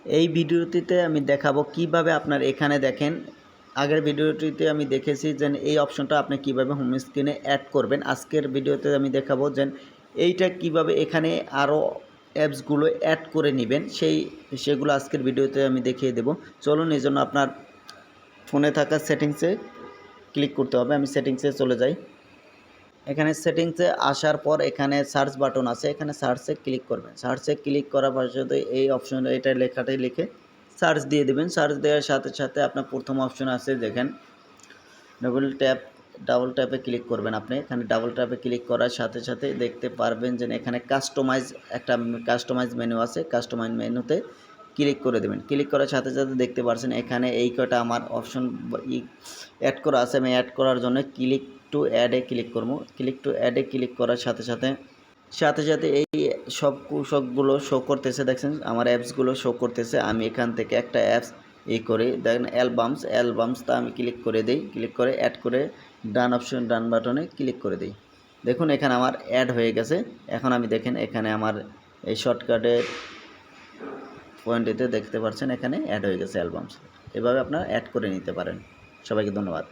এই ভিডিওটিতে আমি দেখাবো কিভাবে আপনার এখানে দেখেন আগের ভিডিওটিতে আমি দেখেছি যে এই অপশনটা আপনি কিভাবে হোম স্ক্রিনে অ্যাড করবেন। আজকের ভিডিওতে আমি দেখাবো যে এইটা কিভাবে এখানে আরও অ্যাপসগুলো অ্যাড করে নেবেন সেগুলো আজকের ভিডিওতে আমি দেখিয়ে দেব। চলুন, এই জন্য আপনার ফোনে থাকা সেটিংসে ক্লিক করতে হবে। আমি সেটিংসে চলে যাই। এখানে সেটিংসে আসার পর এখানে সার্চ বাটন আছে, এখানে সার্চে ক্লিক করবেন। সার্চে ক্লিক করার সাথে এই অপশন এটা লেখাটাই লিখে সার্চ দিয়ে দেবেন। সার্চ দেওয়ার সাথে সাথে আপনার প্রথম অপশন আছে দেখেন ডাবল ট্যাপে ক্লিক করবেন। আপনি এখানে ডাবল ট্যাপে ক্লিক করার সাথে সাথে দেখতে পারবেন যে এখানে কাস্টমাইজ মেনু আছে। কাস্টমাইজ মেনুতে ক্লিক করে দেবেন। ক্লিক করার সাথে সাথে দেখতে পাচ্ছেন এখানে এই কটা আমার অপশন অ্যাড করা আছে। আমি অ্যাড করার জন্য ক্লিক টু অ্যাডে ক্লিক করব। ক্লিক টু অ্যাডে ক্লিক করার সাথে সাথে এই সবগুলো শো করতেছে। দেখছেন আমার অ্যাপসগুলো শো করতেছে। আমি এখান থেকে একটা অ্যাপস করি, দেখেন অ্যালবামসটা আমি ক্লিক করে দিই। ক্লিক করে অ্যাড করে ডান বাটনে ক্লিক করে দিই। দেখুন এখানে আমার অ্যাড হয়ে গেছে। এখন আমি দেখেন এখানে আমার এই শর্টকাটের পয়েন্টেতে দেখতে পাচ্ছেন এখানে অ্যাড হয়ে গেছে অ্যালবামস। এভাবে আপনারা অ্যাড করে নিতে পারেন। সবাইকে ধন্যবাদ।